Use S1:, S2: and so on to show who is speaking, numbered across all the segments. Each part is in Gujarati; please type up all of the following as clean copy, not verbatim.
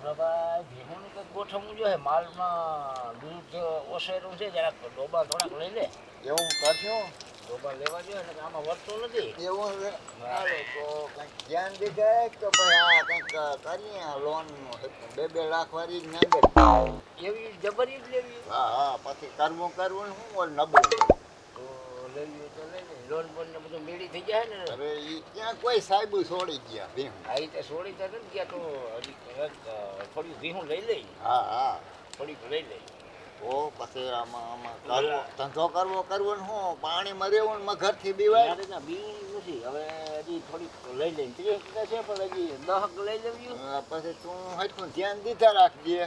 S1: ભાઈ ભીહોનું કંઈક ગોઠવવું જોઈએ માલમાં દૂધ ઓસેરું છે જરાક ડોબા થોડાક લઈ લે
S2: એવું કરશો
S1: ડોબા લેવા જોઈએ ને આમાં વધતો નથી
S2: એવું ચાલો તો કંઈક ધ્યાન દીધા તો ભાઈ આ કંઈક કરીએ લોન 2 વાળી જ નાખે
S1: એવી જબરી જ લેવી
S2: હા હા પછી કરવું ને શું નબળું
S1: તો લેવી તો લઈ લે લોન બોન ને બધું મેળી થઈ જાય ને
S2: અરે એ ત્યાં કોઈ સાહેબ છોડી ગયા ભીમ
S1: આ રીતે છોડી તો નથી ગયા તો હજી થોડી ભીહું લઈ લઈ
S2: હા હા
S1: થોડીક લઈ લઈ
S2: તો પછી આમાં ધંધો કરવો ને શું પાણીમાં રહેવું ને મગરથી બીવાય
S1: ના બી નથી હવે હજી થોડીક લઈ લઈને 30 છે પણ હજી 10 લઈ લેવી
S2: પછી તું હરખું ધ્યાન દીધા રાખજે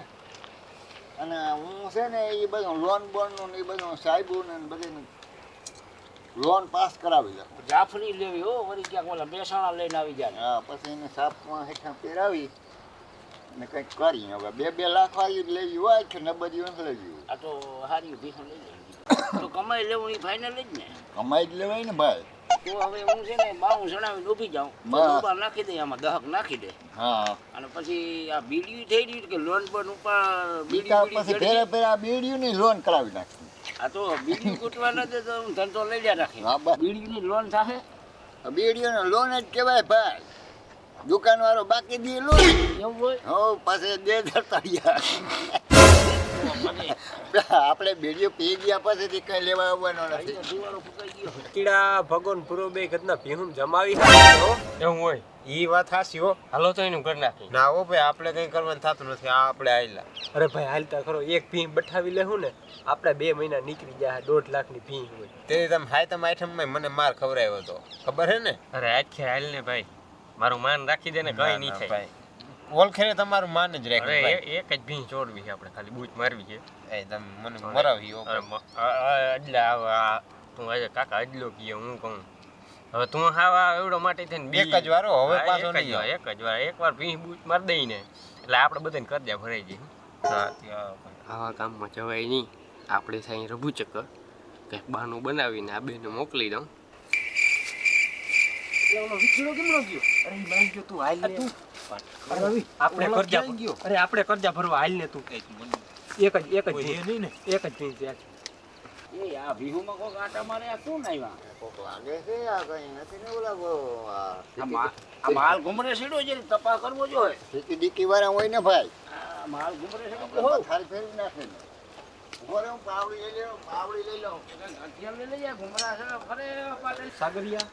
S2: અને હું છે ને એ બધું લોન બોનનું ને એ બધું સાહેબોને ને બધું લોન પાસ કરાવી દઉં
S1: જાફરી લેવી હો વળી ક્યાંક ઓલા મહેસાણા લઈને આવી જાય
S2: હા પછી એને સાપમાં હેઠા પહેરાવી ને કંઈક કરી હવે 2 લાખ વાળી જ લેવી હોય કે નબળીઓ નથી લેવી
S1: આ તો હારી ભીખું લઈ લેવી તો કમાઈ લેવું એ ફાઇનલ જ ને
S2: કમાઈ જ લેવાય ને ભાઈ
S1: તો હવે હું છે ને બાવું જણાવીને ઊભી જાઉં ડોબા નાખી દે આમાં 10 નાખી દે
S2: હા
S1: અને પછી આ બીડીયું થઈ ગયું કે લોન પર ઉપર
S2: પછી ફેરા ફેરા બીડીઓની લોન કરાવી નાખી
S1: આ તો બીડીયું કૂટવાના તો હું ધંધો લઈ જા રાખી
S2: હા બસ
S1: બીડીયુંની લોન થાય
S2: બીડીઓનો લોન જ કહેવાય ભાઈ દુકાનવાળો બાકી દે લોન
S1: એવું હોય
S2: હો પછી 2 ધરતા ગયા આપણે બીડીઓ પી ગયા પછી કઈ લેવા આવવાનો નથી
S1: દીવારો ફૂકાઈ ગયો
S3: કીડા ભગવાન પૂરો બે કદના ભીહું જમાવી હો એવું હોય ઈ વાત હાસી હો હાલો તો એનું કરી નાખી ના હો ભાઈ આપણે કઈ કરવાનું થતું નથી આ આપણે આયલા અરે ભાઈ હાલતા ખરો એક ભીહ બઠાવી લેહું ને આપણે 2 મહિના નીકળી જાય 1.5 લાખની ભીહ હોય તે તમે હાયતમ આઈટમમાં મને માર ખવરાયો તો ખબર હે ને અરે આખે હાલ ને ભાઈ મારું માન રાખી દે ને કઈ નહીં થાય ઓળખે તમારું માન જ રાખે ભાઈ એક જ ભીહ છોડવી છે આપણે ખાલી બૂચ મારવી છે એ તમે મને મરાવી એટલે આ તું આજે કાકા અજલો કીએ હું કહું હવે તું હાવા એવડો માટે થઈને એક જ વારો હવે પાછો નહીં એક જ વાર એકવાર ભીહ બૂચ માર દઈ ને એટલે આપણે બધાને કરજા ભરાઈ જઈએ હા આવા કામમાં જવાય નહીં આપણે સાઈ રભુ ચક્કર કંઈક બહાનું બનાવીને આ બેને મોકલી દઉં આપણે કરજા ભરવા હાલ ને તું એક જ
S1: એ આ ભીહુમાં કોક આટા મારે આ કોણ આવ્યા
S2: કોક લાગે છે આ કઈ નથી ને ઓલા
S1: આ માલ ઘુમરે સીડો છે તપા કરવો જોઈએ
S2: સીટી ડીકી વાળા હોય ને ભાઈ
S1: આ માલ ઘુમરે સીડો
S2: થાળી ફેરવી નાખે ને ઉભો હું પાવડી લઈ લઉં
S1: અત્યારે લઈ જાય ઘુમરા છે ફરે પાટે
S3: સાગરિયા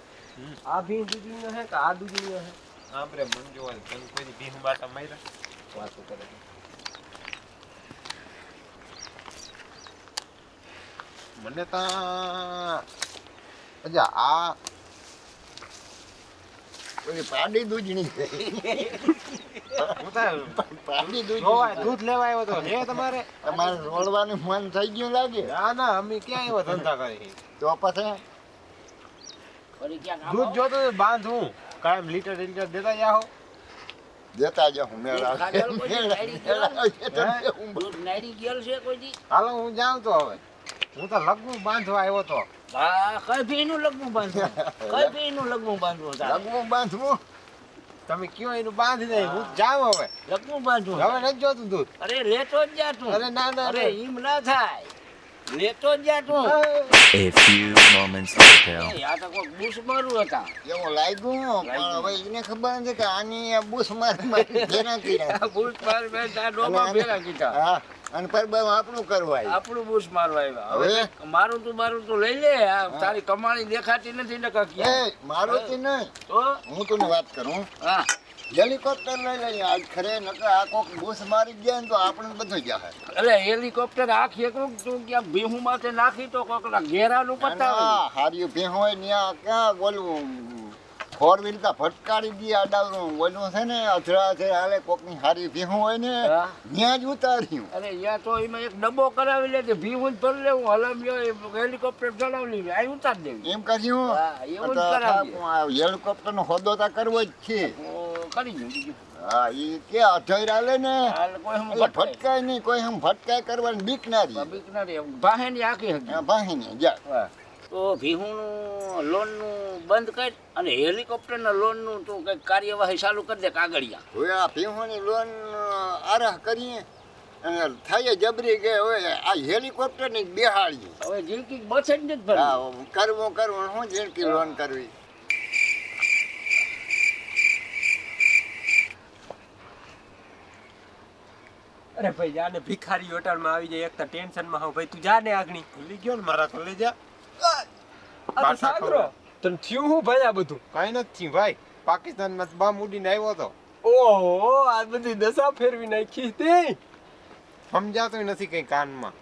S3: આ ભીહ દૂધીનો હે કે આ દૂધીનો હે
S4: આપણે મન જોવાનું તને કોઈ ભીહ બાટા માર્યા
S3: વાતો કરે
S4: મને તો અજા આ
S2: ઓલી પાડી દૂધની પાડી
S3: દૂધ લેવા આવ્યો તો હે તમારે
S2: તમારે રોડવાનું મન થઈ ગયું લાગે
S3: ના અમે ક્યાં એવા ધંધા કરી
S2: તો પછી
S1: ફરી ક્યાંક
S3: દૂધ જોતો બાંધું કાયમ લીટર દેતા જાઓ
S2: દેતા જાઉં
S1: દૂધ નાડી ગયેલ છે કોઈ દી
S3: હાલો હું જાઉં તો હવે હું તો લગવું બાંધવા આવ્યો તો
S1: હા કઈ ભીનું લગવું બાંધવું કઈ ભીનું લગવું બાંધવું
S2: લગવું બાંધવું
S3: તમે કયો એનું બાંધી દે હું જાઉં હવે
S1: લગવું બાંધવું
S3: હવે નથી જોતું દૂધ
S1: અરે લેતો જ જા તું
S3: અરે ના
S1: અરે એમ ના થાય લેતો જ જા તું
S5: A few moments later.
S1: આ તો કોઈ બુશ મારું હતા
S2: એવું લાગ્યું પણ હવે એને ખબર નથી કે આની બુશ મારી ભેરા કર્યા
S1: બુશ માર બે તા ડોબા ભેગા કીધા
S2: હા અને પર આપણું કરવા
S1: આપણું બુશ મારવા આવ્યા હવે મારું તું લઈ લે આ તારી કમાણી દેખાતી નથી ને કાકી
S2: એ મારો તે નહીં
S1: તો
S2: હું તને વાત કરું
S1: હા
S2: હેલિકોપ્ટર લઈ લઈએ આજ ખરે નકર આ કોક બુશ મારી ગયા ને તો આપણે બધું જાય
S1: એટલે હેલિકોપ્ટર આખી કોક તું ક્યાં ભીહું માથે નાખી તો કોકના ઘેરાનું પતાવે
S2: હારી ભેં હોય ત્યાં ક્યાં બોલવું ફોર વ્હીલ તા ફટકારી દી આડાવરું બોલવું છે ને અધરા છે હાલે કોકની હારી ભેં હોય ને ત્યાં જ ઉતાર્યું
S1: અરે યા તો એમાં એક ડબ્બો કરાવી લે ભીહું જ ભરી લેવું હલામ્યો હેલિકોપ્ટર ચલાવી લે આ ઉતાર દેવી
S2: એમ કર્યું
S1: હા એવું જ કરાવી
S2: હેલિકોપ્ટર નો હોદ્દો તા કરવો જ છે
S1: કરી દઉં બીજું
S2: હા એ કે અધર હાલે ને એટલે ફટકાય નહીં કોઈ હમ ફટકાય કરવાની બીક ના રહી
S1: ભાહેની આખી હતી
S2: ભાઈ ને જા
S1: તો ભીહુનું લોનનું બંધ કર અને હેલિકોપ્ટરના લોનનું તું કંઈક કાર્યવાહી ચાલુ કરી દે કાગળિયા.
S2: હવે આ ભીહોની લોન આરહ કરીએ અને થાય જબરી ગઈ હવે આ હેલિકોપ્ટરની બેહાડીએ.
S1: હવે જિંદગી બચે જ નથી ભરવી.
S2: હા કરવું શું જિંદગી લોન કરવી.
S3: અરે ભાઈ જાને ભિખારી હોટલમાં આવી જાય એક તો ટેન્શનમાં હું ભાઈ તું જાને આગણી
S4: ભૂલી ગયો ને મારા તો લઈ જા
S3: આ તો
S4: પાછા
S3: સાગરો તને થયું હું ભાઈ આ બધું
S4: કઈ નથી થયું ભાઈ પાકિસ્તાનમાં બામ ઉડીને આવ્યો તો
S3: ઓહો આ બધી દશા ફેરવી નાખી તે
S4: સમજાતું નથી કઈ કાનમાં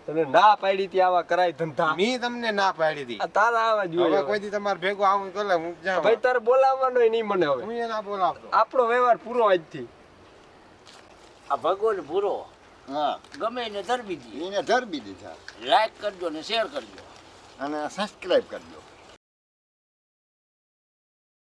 S3: તને ના પાડી હતી આવા કરાય ધંધા
S4: મેં તમને ના પાડી હતી
S3: આ તારા આવા
S4: હવે
S3: જોઈએ
S4: કોઈ દી તમારે ભેગો આવું તો લે હું જાઉં
S3: ભાઈ તારે બોલાવવાનો નહીં મને હવે
S4: હું એ ના બોલાવતો
S3: આપણો વ્યવહાર પૂરો આજથી
S1: આ ભગવાન ભૂરો
S2: હા
S1: ગમે એને ધરબી દે.
S2: એને ધરબી દીધા
S1: લાઈક કરજો ને શેર કરજો.
S2: અને સબસ્ક્રાઈબ કરજો.